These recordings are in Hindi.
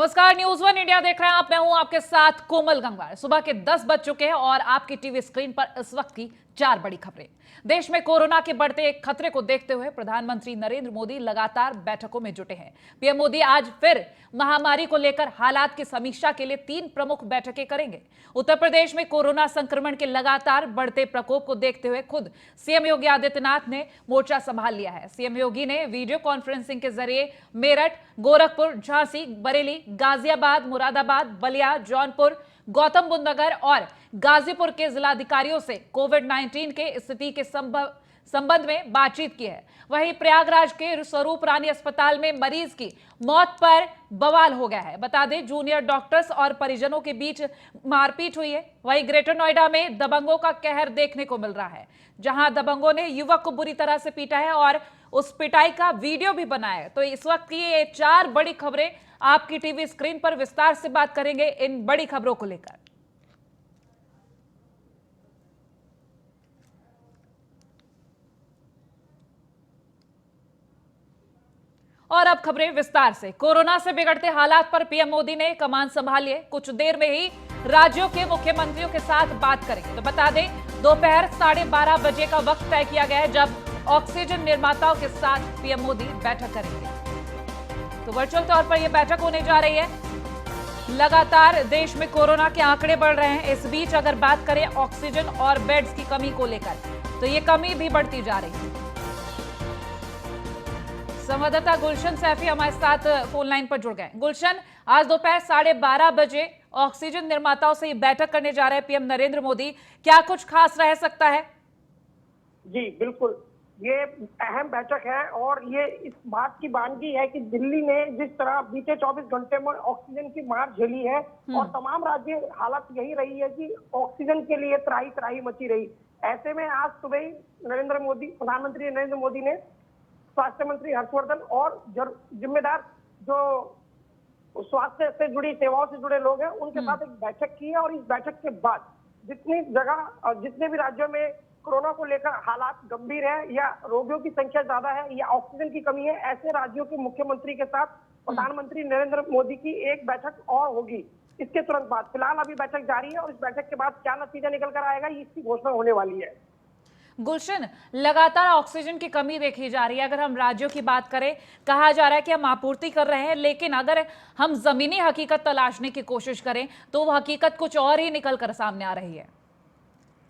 नमस्कार, न्यूज वन इंडिया देख रहे हैं आप। मैं हूं आपके साथ कोमल गंगवार। सुबह के 10 बज चुके हैं और आपकी टीवी स्क्रीन पर इस वक्त की 4 बड़ी खबरें। देश में कोरोना के बढ़ते खतरे को देखते हुए प्रधानमंत्री नरेंद्र मोदी लगातार बैठकों में जुटे हैं। पीएम मोदी आज फिर महामारी को लेकर हालात की समीक्षा के लिए 3 प्रमुख बैठकें करेंगे। उत्तर प्रदेश में कोरोना संक्रमण के लगातार बढ़ते प्रकोप को देखते हुए खुद सीएम योगी आदित्यनाथ ने मोर्चा संभाल लिया है। सीएम योगी ने वीडियो कॉन्फ्रेंसिंग के जरिए मेरठ, गोरखपुर, झांसी, बरेली, गाजियाबाद, मुरादाबाद, बलिया, जौनपुर, गौतम बुद्ध नगर और गाजीपुर के जिलाधिकारियों से कोविड-19 के स्थिति के संबंध में बातचीत की है। वहीं प्रयागराज के स्वरूप रानी अस्पताल में मरीज की मौत पर बवाल हो गया है। बता दें, जूनियर डॉक्टर्स और परिजनों के बीच मारपीट हुई है। वहीं ग्रेटर नोएडा में दबंगों का कहर देखने को मिल रहा है, जहां दबंगों ने युवक को बुरी तरह से पीटा है और उस पिटाई का वीडियो भी बनाया है। तो इस वक्त की ये 4 बड़ी खबरें आपकी टीवी स्क्रीन पर विस्तार से बात करेंगे इन बड़ी खबरों को लेकर। और अब खबरें विस्तार से। कोरोना से बिगड़ते हालात पर पीएम मोदी ने कमान संभाली है। कुछ देर में ही राज्यों के मुख्यमंत्रियों के साथ बात करेंगे। तो बता दें, दोपहर 12:30 बजे का वक्त तय किया गया है जब ऑक्सीजन निर्माताओं के साथ पीएम मोदी बैठक करेंगे। तो वर्चुअल तौर पर यह बैठक होने जा रही है। लगातार देश में कोरोना के आंकड़े बढ़ रहे हैं। इस बीच अगर बात करें ऑक्सीजन और बेड्स की कमी को लेकर, तो ये कमी भी बढ़ती जा रही है। संवाददाता गुलशन सैफी हमारे साथ फोन लाइन पर जुड़ गए। गुलशन, आज दोपहर 12:30 बजे ऑक्सीजन निर्माताओं से बैठक करने जा रहे हैं पीएम नरेंद्र मोदी। क्या कुछ खास रह सकता है? जी बिल्कुल, ये अहम बैठक है और ये इस बात की बानगी है कि दिल्ली ने जिस तरह बीते 24 घंटे में ऑक्सीजन की मार झेली है और तमाम राज्य हालत यही रही है कि ऑक्सीजन के लिए त्राही त्राही मची रही। ऐसे में आज सुबह ही प्रधानमंत्री नरेंद्र मोदी ने स्वास्थ्य मंत्री हर्षवर्धन और जिम्मेदार जो स्वास्थ्य से जुड़ी सेवाओं से जुड़े लोग हैं उनके साथ एक बैठक की है। और इस बैठक के बाद जितने भी राज्यों में कोरोना को लेकर हालात गंभीर है या रोगियों की संख्या ज्यादा है या ऑक्सीजन की कमी है, ऐसे राज्यों के मुख्यमंत्री के साथ प्रधानमंत्री नरेंद्र मोदी की एक बैठक और होगी इसके तुरंत बाद। फिलहाल अभी बैठक जारी है और इस बैठक के बाद क्या नतीजा निकल कर आएगा इसकी घोषणा होने वाली है। गुलशन, लगातार ऑक्सीजन की कमी देखी जा रही है। अगर हम राज्यों की बात करें, कहा जा रहा है कि हम आपूर्ति कर रहे हैं, लेकिन अगर हम जमीनी हकीकत तलाशने की कोशिश करें तो वो हकीकत कुछ और ही निकल कर सामने आ रही है।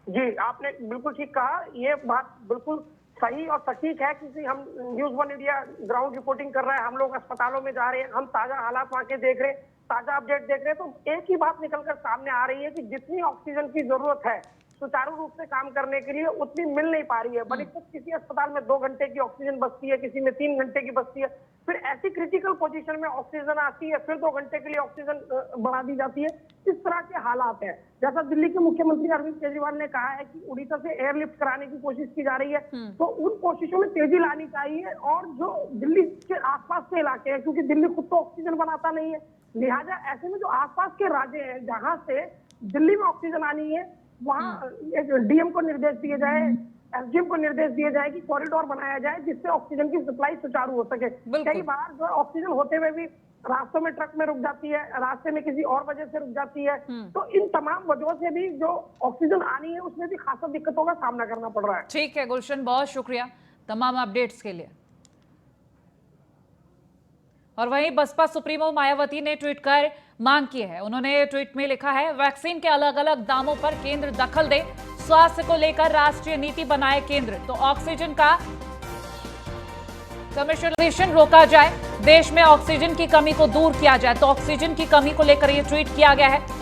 जी, आपने बिल्कुल ठीक कहा। ये बात बिल्कुल सही और सटीक है क्योंकि हम news one India ground reporting कर रहे हैं, हम लोग अस्पतालों में जा रहे हैं, हम ताजा हालात वहां के देख रहे हैं, ताजा अपडेट देख रहे हैं। तो एक ही बात निकलकर सामने आ रही है कि जितनी ऑक्सीजन की जरूरत है सुचारू रूप से काम करने के लिए उतनी मिल नहीं पा रही है। बड़ी कुछ किसी अस्पताल में 2 घंटे की ऑक्सीजन बचती है, किसी में 3 घंटे की बचती है। फिर ऐसी क्रिटिकल पोजीशन में ऑक्सीजन आती है, फिर 2 घंटे के लिए ऑक्सीजन बढ़ा दी जाती है। इस तरह के हालात है। जैसा दिल्ली के मुख्यमंत्री अरविंद केजरीवाल ने कहा है कि उड़ीसा से एयरलिफ्ट कराने की कोशिश की जा रही है, तो उन कोशिशों में तेजी लानी चाहिए। और जो दिल्ली के आसपास के इलाके हैं, क्योंकि दिल्ली खुद तो ऑक्सीजन बनाता नहीं है, लिहाजा ऐसे में जो आसपास के राज्य हैं जहां से दिल्ली में ऑक्सीजन आनी है, वहाँ डीएम को निर्देश दिए जाए, एसडीएम को निर्देश दिए जाए कि कॉरिडोर बनाया जाए जिससे ऑक्सीजन की सप्लाई सुचारू हो सके। कई बार जो ऑक्सीजन होते हुए भी रास्तों में ट्रक में रुक जाती है, रास्ते में किसी और वजह से रुक जाती है। तो इन तमाम वजहों से भी जो ऑक्सीजन आनी है उसमें भी खासा दिक्कतों का सामना करना पड़ रहा है। ठीक है गुलशन, बहुत शुक्रिया तमाम अपडेट्स के लिए। और वहीं बसपा सुप्रीमो मायावती ने ट्वीट कर मांग की है। उन्होंने ट्वीट में लिखा है, वैक्सीन के अलग अलग दामों पर केंद्र दखल दे, स्वास्थ्य को लेकर राष्ट्रीय नीति बनाए केंद्र, तो ऑक्सीजन का कमर्शियलाइजेशन रोका जाए, देश में ऑक्सीजन की कमी को दूर किया जाए। तो ऑक्सीजन की कमी को लेकर यह ट्वीट किया गया है।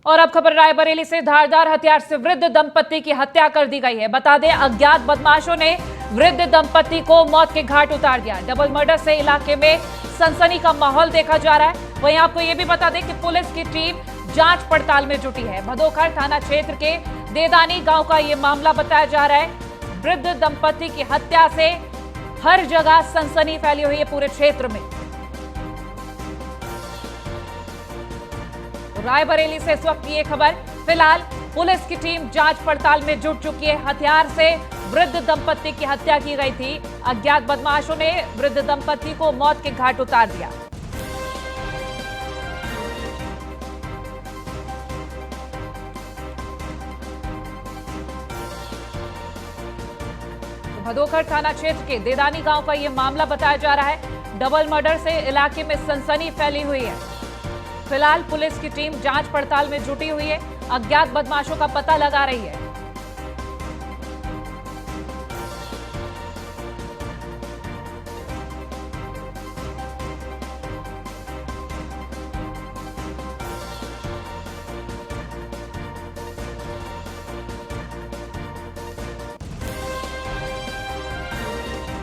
और अब खबर रायबरेली से। धारदार हथियार से वृद्ध दंपति की हत्या कर दी गई है। बता दें, अज्ञात बदमाशों ने वृद्ध दंपति को मौत के घाट उतार दिया। डबल मर्डर से इलाके में सनसनी का माहौल देखा जा रहा है। वहीं आपको यह भी बता दें कि पुलिस की टीम जांच पड़ताल में जुटी है। भदोखर थाना क्षेत्र के देदानी गांव का यह मामला बताया जा रहा है। वृद्ध दंपति की हत्या से हर जगह सनसनी फैली हुई है पूरे क्षेत्र में। रायबरेली से इस वक्त की ये खबर। फिलहाल पुलिस की टीम जांच पड़ताल में जुट चुकी है। हथियार से वृद्ध दंपत्ति की हत्या की गई थी। अज्ञात बदमाशों ने वृद्ध दंपत्ति को मौत के घाट उतार दिया। भदोखर थाना क्षेत्र के देदानी गांव का यह मामला बताया जा रहा है। डबल मर्डर से इलाके में सनसनी फैली हुई है। फिलहाल पुलिस की टीम जांच पड़ताल में जुटी हुई है, अज्ञात बदमाशों का पता लगा रही है।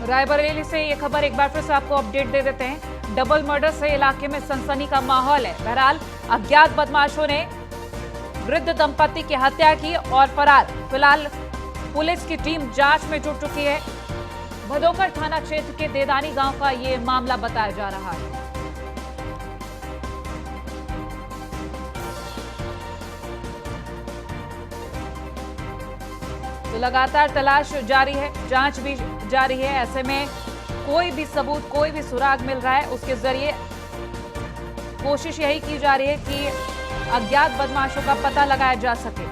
रायबरेली से ये खबर एक बार फिर से आपको अपडेट दे देते हैं। डबल मर्डर से इलाके में सनसनी का माहौल है। बहरहाल अज्ञात बदमाशों ने वृद्ध दंपति की हत्या की और फरार। फिलहाल पुलिस की टीम जांच में जुट चुकी है। भदोखर थाना क्षेत्र के देदानी गांव का ये मामला बताया जा रहा है। तो लगातार तलाश जारी है, जांच भी जारी है। ऐसे में कोई भी सबूत, कोई भी सुराग मिल रहा है, उसके जरिए कोशिश यही की जा रही है कि अज्ञात बदमाशों का पता लगाया जा सके।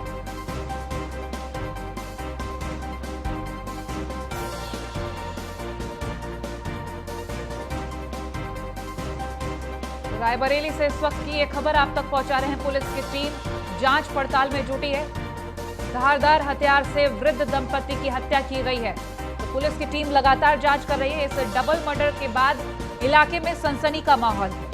रायबरेली से इस वक्त की ये खबर आप तक पहुंचा रहे हैं। पुलिस की टीम जांच पड़ताल में जुटी है। धारदार हथियार से वृद्ध दंपति की हत्या की गई है। तो पुलिस की टीम लगातार जांच कर रही है। इस डबल मर्डर के बाद इलाके में सनसनी का माहौल है।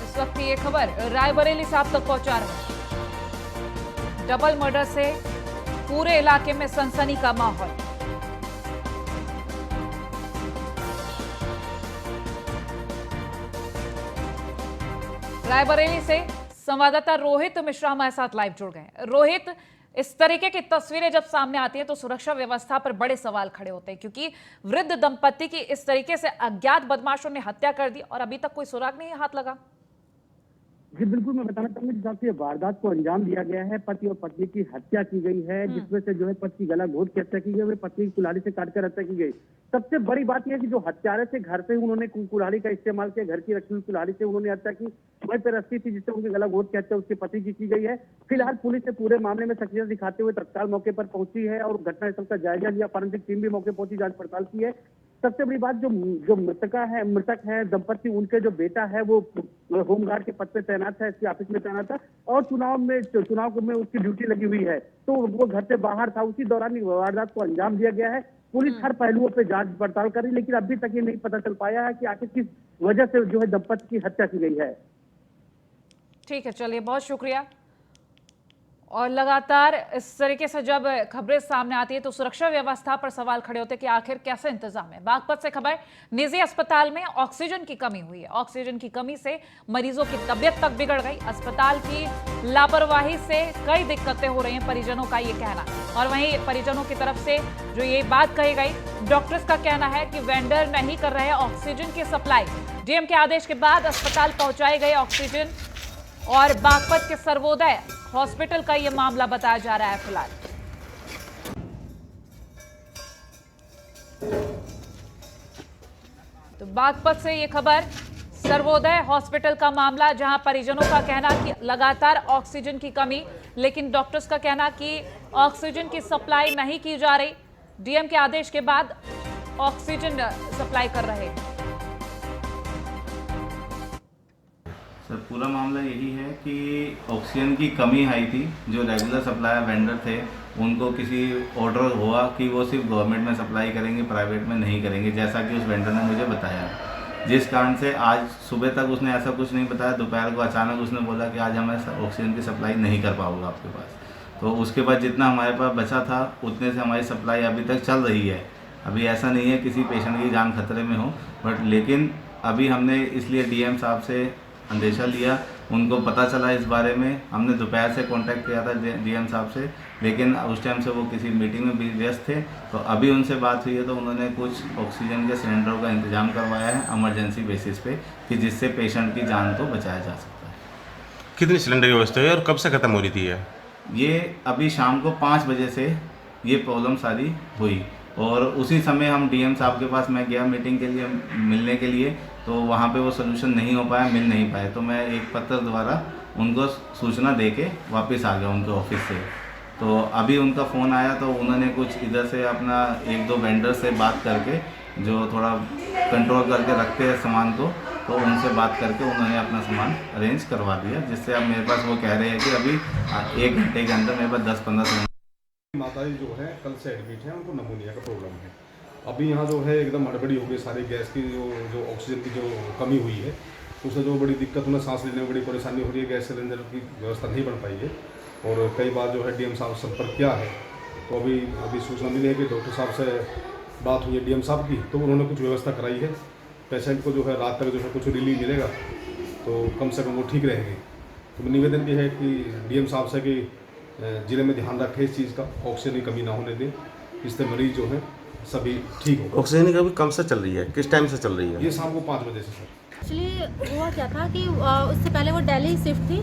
इस वक्त ये खबर रायबरेली से आप तक पहुंचा रहे हैं। डबल मर्डर से पूरे इलाके में सनसनी का माहौल। रायबरेली से संवाददाता रोहित मिश्रा हमारे साथ लाइव जुड़ गए। रोहित, इस तरीके की तस्वीरें जब सामने आती हैं तो सुरक्षा व्यवस्था पर बड़े सवाल खड़े होते हैं, क्योंकि वृद्ध दंपति की इस तरीके से अज्ञात बदमाशों ने हत्या कर दी और अभी तक कोई सुराग नहीं हाथ लगा। जी बिल्कुल, मैं बताना चाहूंगा जिस हिसाब से वारदात को अंजाम दिया गया है, पति और पत्नी की हत्या की गई है, जिसमें से जो है पति की गला घोट के हत्या की गई, पत्नी की कुल्हाड़ी से काटकर हत्या की गई। सबसे बड़ी बात यह है कि जो हत्यारे थे घर से उन्होंने कुल्हाड़ी का इस्तेमाल किया, घर की रखी हुई कुल्हाड़ी से उन्होंने हत्या की। वही पे रस्सी थी जिससे उनके गला घोट के हत्या उसके पति की गई है। फिलहाल पुलिस ने पूरे मामले में सक्रियता दिखाते हुए तत्काल मौके पर पहुंची है और घटनास्थल का जायजा लिया। फॉरेंसिक टीम भी मौके पहुंची, जांच पड़ताल की है। सबसे बड़ी बात जो मृतक है दंपति, उनके जो बेटा है वो होमगार्ड के पद पे तैनात है, इसके ऑफिस में तैनात था और चुनाव में उसकी ड्यूटी लगी हुई है, तो वो घर से बाहर था। उसी दौरान वारदात को अंजाम दिया गया है। पुलिस हर पहलुओं पे जांच पड़ताल कर रही है, लेकिन अभी तक ये नहीं पता चल पाया है कि आखिर किस वजह से जो है दंपति की हत्या की गई है। ठीक है, चलिए, बहुत शुक्रिया। और लगातार इस तरीके से जब खबरें सामने आती है तो सुरक्षा व्यवस्था पर सवाल खड़े होते हैं कि आखिर कैसे इंतजाम है। बागपत से खबर, निजी अस्पताल में ऑक्सीजन की कमी हुई है। ऑक्सीजन की कमी से मरीजों की तबीयत तक बिगड़ गई। अस्पताल की लापरवाही से कई दिक्कतें हो रही हैं, परिजनों का ये कहना। और वहीं परिजनों की तरफ से जो ये बात कही गई, डॉक्टर्स का कहना है कि वेंडर नहीं कर रहे ऑक्सीजन की सप्लाई। डीएम के आदेश के बाद अस्पताल पहुंचाए गए ऑक्सीजन। और बागपत के सर्वोदय हॉस्पिटल का यह मामला बताया जा रहा है फिलहाल। तो बागपत से यह खबर, सर्वोदय हॉस्पिटल का मामला, जहां परिजनों का कहना कि लगातार ऑक्सीजन की कमी, लेकिन डॉक्टर्स का कहना कि ऑक्सीजन की सप्लाई नहीं की जा रही। डीएम के आदेश के बाद ऑक्सीजन सप्लाई कर रहे हैं। सर, पूरा मामला यही है कि ऑक्सीजन की कमी आई थी। जो रेगुलर सप्लायर वेंडर थे उनको किसी ऑर्डर हुआ कि वो सिर्फ गवर्नमेंट में सप्लाई करेंगे, प्राइवेट में नहीं करेंगे, जैसा कि उस वेंडर ने मुझे बताया। जिस कारण से आज सुबह तक उसने ऐसा कुछ नहीं बताया। दोपहर को अचानक उसने बोला कि आज हमें ऑक्सीजन की सप्लाई नहीं कर पाऊंगा आपके पास। तो उसके बाद जितना हमारे पास बचा था उतने से हमारी सप्लाई अभी तक चल रही है। अभी ऐसा नहीं है किसी पेशेंट की जान खतरे में हो, बट लेकिन अभी हमने इसलिए डीएम साहब से अंदेशा लिया, उनको पता चला इस बारे में। हमने दोपहर से कांटेक्ट किया था डीएम साहब से लेकिन उस टाइम से वो किसी मीटिंग में भी व्यस्त थे। तो अभी उनसे बात हुई है तो उन्होंने कुछ ऑक्सीजन के सिलेंडरों का इंतजाम करवाया है इमरजेंसी बेसिस पे, कि जिससे पेशेंट की जान को बचाया जा सकता है। कितनी सिलेंडर की व्यवस्था है और कब से ख़त्म हो रही थी ये अभी शाम को 5 बजे से ये प्रॉब्लम सारी हुई, और उसी समय हम डीएम साहब के पास मैं गया मीटिंग के लिए, मिलने के लिए, तो वहाँ पे वो सोल्यूशन नहीं हो पाया, मिल नहीं पाए। तो मैं एक पत्र द्वारा उनको सूचना दे के वापस आ गया उनके ऑफिस से। तो अभी उनका फ़ोन आया तो उन्होंने कुछ इधर से अपना 1-2 वेंडर से बात करके, जो थोड़ा कंट्रोल करके रखते हैं सामान को, तो उनसे बात करके उन्होंने अपना सामान अरेंज करवा दिया, जिससे अब मेरे पास वो कह रहे हैं कि अभी 1 घंटे के अंदर मेरे पास 10-15 सिलेंडर। माताजी जो है कल से एडमिट हैं, उनको नमूनिया का प्रॉब्लम है। अभी यहाँ जो है एकदम हड़बड़ी हो गई, सारी गैस की जो ऑक्सीजन की जो कमी हुई है, उससे जो बड़ी दिक्कत, उन्हें सांस लेने में बड़ी परेशानी हो रही है। गैस सिलेंडर की व्यवस्था नहीं बन पाई है और कई बार जो है डीएम साहब से संपर्क किया है। तो अभी सूचना मिली है कि डॉक्टर साहब से बात हुई है डीएम साहब की, तो उन्होंने कुछ व्यवस्था कराई है। पेशेंट को जो है रात तक जो है कुछ रिलीफ मिलेगा तो कम से कम वो ठीक रहेगी। तो निवेदन ये है कि डीएम साहब से कि जिले में ध्यान रखें इस चीज़ का, ऑक्सीजन की कमी ना होने दें, इससे मरीज जो है सभी ठीक हो। ऑक्सीजन की कमी कब से चल रही है, किस टाइम से चल रही है? ये शाम को 5 बजे से सर। एक्चुअली हुआ क्या था कि उससे पहले वो दिल्ली शिफ्ट थी,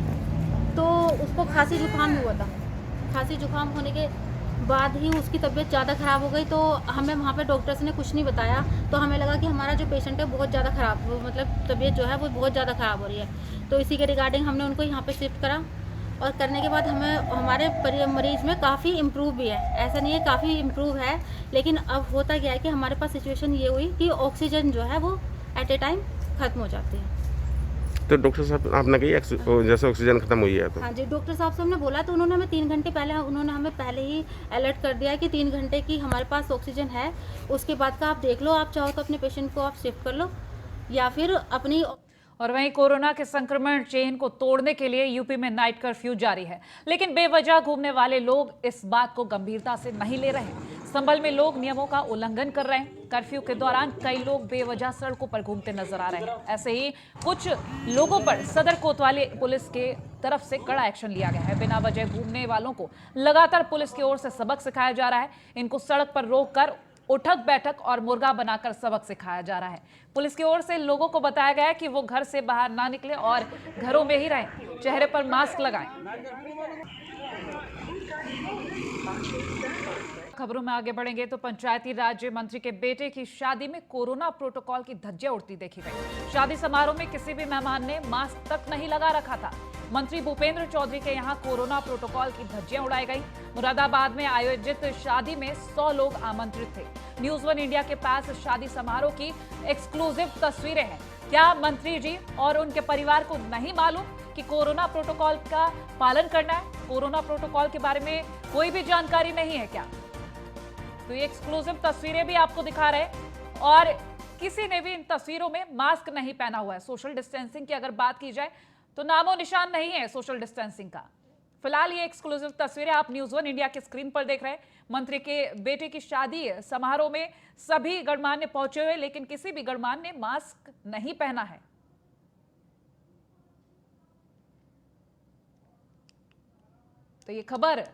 तो उसको खांसी जुकाम हुआ था। खांसी जुकाम होने के बाद ही उसकी तबीयत ज़्यादा ख़राब हो गई। तो हमें वहाँ पे डॉक्टर्स ने कुछ नहीं बताया, तो हमें लगा कि हमारा जो पेशेंट है बहुत ज़्यादा ख़राब, मतलब तबीयत जो है वो बहुत ज़्यादा ख़राब हो रही है। तो इसी के रिगार्डिंग हमने उनको यहाँ पे शिफ्ट करा, और करने के बाद हमारे मरीज़ में काफ़ी इम्प्रूव भी है। ऐसा नहीं है, काफ़ी इम्प्रूव है। लेकिन अब होता क्या है कि हमारे पास सिचुएशन ये हुई कि ऑक्सीजन जो है वो एट ए टाइम ख़त्म हो जाती है। तो डॉक्टर साहब आपने कही जैसे ऑक्सीजन खत्म हुई है तो? हाँ जी, डॉक्टर साहब से हमने बोला तो उन्होंने हमें 3 घंटे पहले पहले ही अलर्ट कर दिया कि 3 घंटे की हमारे पास ऑक्सीजन है, उसके बाद का आप देख लो, आप चाहो तो अपने पेशेंट को आप शिफ्ट कर लो या फिर अपनी। और वहीं कोरोना के संक्रमण चेन को तोड़ने के लिए यूपी में नाइट कर्फ्यू जारी है, लेकिन बेवजह घूमने वाले लोग इस बात को गंभीरता से नहीं ले रहे। संभल में लोग नियमों का उल्लंघन कर रहे हैं। कर्फ्यू के दौरान कई लोग बेवजह सड़कों पर घूमते नजर आ रहे हैं। ऐसे ही कुछ लोगों पर सदर कोतवाली पुलिस के तरफ से कड़ा एक्शन लिया गया है। बिना वजह घूमने वालों को लगातार पुलिस की ओर से सबक सिखाया जा रहा है। इनको सड़क पर रोककर उठक बैठक और मुर्गा बनाकर सबक सिखाया जा रहा है। पुलिस की ओर से लोगों को बताया गया है कि वो घर से बाहर ना निकले और घरों में ही रहें, चेहरे पर मास्क लगाएं। खबरों में आगे बढ़ेंगे तो पंचायती राज्य मंत्री के बेटे की शादी में कोरोना प्रोटोकॉल की धज्जियां उड़ती देखी गई। शादी समारोह में किसी भी मेहमान ने मास्क तक नहीं लगा रखा था। मंत्री भूपेंद्र चौधरी के यहां कोरोना प्रोटोकॉल की धज्जियां उड़ाई गई। मुरादाबाद में आयोजित शादी में 100 लोग आमंत्रित थे। न्यूज़ 1 इंडिया के पास शादी समारोह की एक्सक्लूसिव तस्वीरें हैं। क्या मंत्री जी और उनके परिवार को नहीं मालूम कि कोरोना प्रोटोकॉल का पालन करना है? कोरोना प्रोटोकॉल के बारे में कोई भी जानकारी नहीं है क्या? तो ये एक्सक्लूसिव तस्वीरें भी आपको दिखा रहे हैं, और किसी ने भी इन तस्वीरों में मास्क नहीं पहना हुआ है। सोशल डिस्टेंसिंग की अगर बात की जाए तो नामो निशान नहीं है सोशल डिस्टेंसिंग का। फिलहाल ये एक्सक्लूसिव तस्वीरें आप न्यूज़ 1 इंडिया की स्क्रीन पर देख रहे हैं। मंत्री के बेटे की शादी समारोह में सभी गणमान्य पहुंचे हुए, लेकिन किसी भी गणमान्य ने मास्क नहीं पहना है। तो ये खबर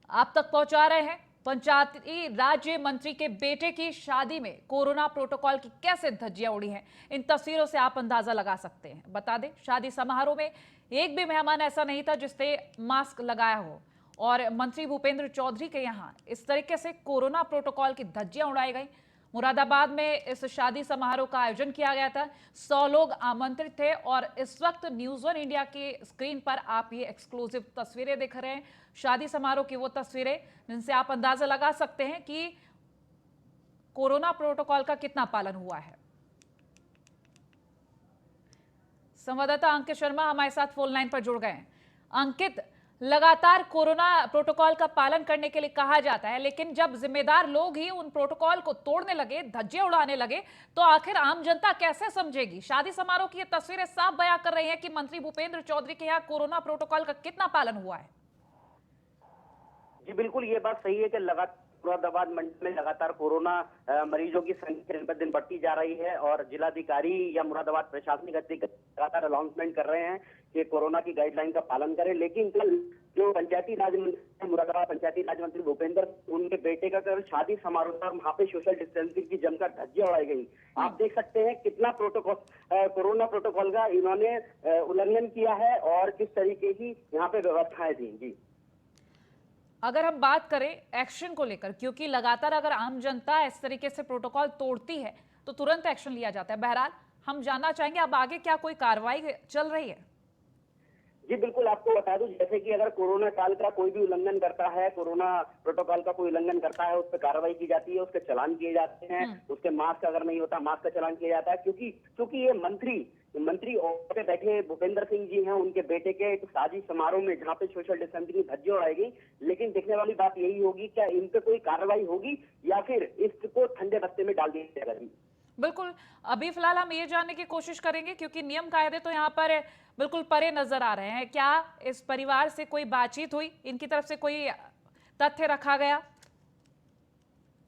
आप तक पहुंचा रहे हैं। पंचायती राज्य मंत्री के बेटे की शादी में कोरोना प्रोटोकॉल की कैसे धज्जियां उड़ी हैं, इन तस्वीरों से आप अंदाजा लगा सकते हैं। बता दें, शादी समारोह में एक भी मेहमान ऐसा नहीं था जिसने मास्क लगाया हो, और मंत्री भूपेंद्र चौधरी के यहां इस तरीके से कोरोना प्रोटोकॉल की धज्जियां उड़ाई गई। मुरादाबाद में इस शादी समारोह का आयोजन किया गया था। 100 लोग आमंत्रित थे, और इस वक्त न्यूज़ 1 इंडिया की स्क्रीन पर आप ये एक्सक्लूसिव तस्वीरें देख रहे हैं। शादी समारोह की वो तस्वीरें जिनसे आप अंदाजा लगा सकते हैं कि कोरोना प्रोटोकॉल का कितना पालन हुआ है। संवाददाता अंकित शर्मा हमारे साथ फोन लाइन पर जुड़ गए हैं। अंकित, लगातार कोरोना प्रोटोकॉल का पालन करने के लिए कहा जाता है, लेकिन जब जिम्मेदार लोग ही उन प्रोटोकॉल को तोड़ने लगे, धज्जियां उड़ाने लगे, तो आखिर आम जनता कैसे समझेगी? शादी समारोह की ये तस्वीरें साफ बयां कर रही हैं कि मंत्री भूपेंद्र चौधरी के यहाँ कोरोना प्रोटोकॉल का कितना पालन हुआ है। जी बिल्कुल, ये बात सही है कि मुरादाबाद मंडल में लगातार कोरोना मरीजों की संख्या दिन पर दिन बढ़ती जा रही है, और जिलाधिकारी या मुरादाबाद प्रशासनिक अधिकारी लगातार अनाउंसमेंट कर रहे हैं कि कोरोना की गाइडलाइन का पालन करें। लेकिन कल जो पंचायती राज मंत्री मुरादाबाद पंचायती राज मंत्री भूपेंद्र, उनके बेटे का कल शादी समारोह था, वहां पे सोशल डिस्टेंसिंग की जमकर धज्जियां उड़ाई गई। आप देख सकते हैं कितना प्रोटोकॉल, कोरोना प्रोटोकॉल का इन्होंने उल्लंघन किया है और किस तरीके की यहाँ पे व्यवस्थाएं थी। जी, अगर हम बात करें एक्शन को लेकर, क्योंकि लगातार अगर आम जनता इस तरीके से प्रोटोकॉल तोड़ती है तो तुरंत एक्शन लिया जाता है। बहरहाल हम जानना चाहेंगे अब आगे क्या कोई कार्रवाई चल रही है? जी बिल्कुल, आपको बता दूं, जैसे कि अगर कोरोना काल का कोई भी उल्लंघन करता है, कोरोना प्रोटोकॉल का कोई उल्लंघन करता है, उस पर कार्रवाई की जाती है, उसके चालान किए जाते हैं, उसके मास्क अगर नहीं होता मास्क का चालान किया जाता है। क्योंकि ये मंत्री और पे बैठे भूपेंद्र सिंह जी हैं, उनके बेटे के एक शादी समारोह में जहाँ पे सोशल डिस्टेंसिंग की धज्जियां उड़ाई गई। लेकिन देखने वाली बात यही होगी, क्या इन पे कोई कार्रवाई होगी या फिर इसको ठंडे बस्ते में डाल दिया जाएगा। जी बिल्कुल, अभी फिलहाल हम ये जानने की कोशिश करेंगे क्योंकि नियम कायदे तो यहाँ पर बिल्कुल परे नजर आ रहे हैं। क्या इस परिवार से कोई बातचीत हुई, इनकी तरफ से कोई तथ्य रखा गया?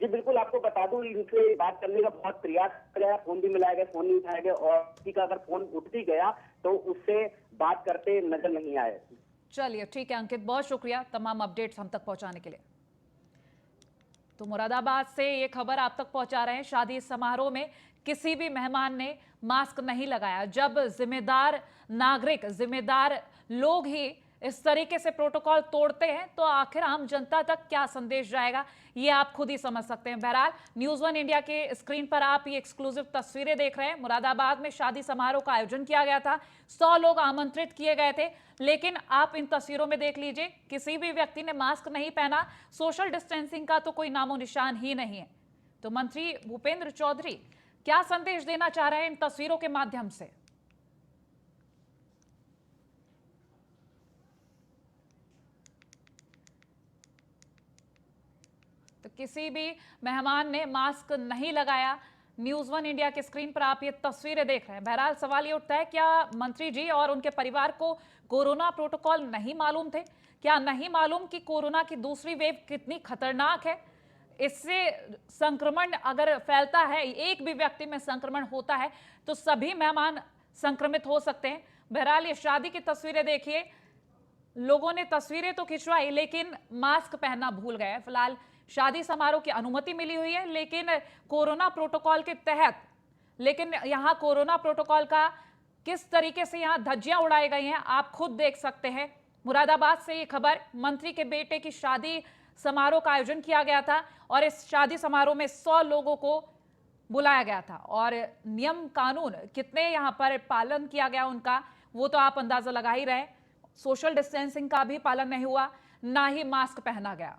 जी बिल्कुल, आपको बता दूं, इनसे बात करने का बहुत प्रयास किया, फोन भी मिलाया गया, फोन नहीं उठाया गया और किसी का अगर फोन उठ भी गया तो उससे बात करते नजर नहीं आए। चलिए ठीक है अंकित, बहुत शुक्रिया तमाम अपडेट्स हम तक पहुंचाने के लिए। तो मुरादाबाद से ये खबर आप तक पहुंचा रहे हैं। शादी समारोह में किसी भी मेहमान ने मास्क नहीं लगाया। जब जिम्मेदार नागरिक, जिम्मेदार लोग ही इस तरीके से प्रोटोकॉल तोड़ते हैं तो आखिर आम जनता तक क्या संदेश जाएगा, ये आप खुद ही समझ सकते हैं। बहरहाल न्यूज़ 1 इंडिया के स्क्रीन पर आप ये एक्सक्लूसिव तस्वीरें देख रहे हैं। मुरादाबाद में शादी समारोह का आयोजन किया गया था, 100 लोग आमंत्रित किए गए थे, लेकिन आप इन तस्वीरों में देख लीजिए, किसी भी व्यक्ति ने मास्क नहीं पहना। सोशल डिस्टेंसिंग का तो कोई नामो निशान ही नहीं है। तो मंत्री भूपेंद्र चौधरी क्या संदेश देना चाह रहे हैं इन तस्वीरों के माध्यम से? तो किसी भी मेहमान ने मास्क नहीं लगाया। न्यूज़ 1 इंडिया के स्क्रीन पर आप ये तस्वीरें देख रहे हैं। बहरहाल सवाल ये उठता है, क्या मंत्री जी और उनके परिवार को कोरोना प्रोटोकॉल नहीं मालूम थे? क्या नहीं मालूम कि कोरोना की दूसरी वेव कितनी खतरनाक है? इससे संक्रमण अगर फैलता है, एक भी व्यक्ति में संक्रमण होता है तो सभी मेहमान संक्रमित हो सकते हैं। बहरहाल ये शादी की तस्वीरें देखिए, लोगों ने तस्वीरें तो खिंचवाई लेकिन मास्क पहनना भूल गए। फिलहाल शादी समारोह की अनुमति मिली हुई है लेकिन कोरोना प्रोटोकॉल के तहत, लेकिन यहां कोरोना प्रोटोकॉल का किस तरीके से यहां धज्जियां उड़ाई गई हैं आप खुद देख सकते हैं। मुरादाबाद से ये खबर, मंत्री के बेटे की शादी समारोह का आयोजन किया गया था और इस शादी समारोह में 100 लोगों को बुलाया गया था और नियम कानून कितने यहां पर पालन किया गया उनका, वो तो आप अंदाजा लगा ही रहे। सोशल डिस्टेंसिंग का भी पालन नहीं हुआ, ना ही मास्क पहना गया।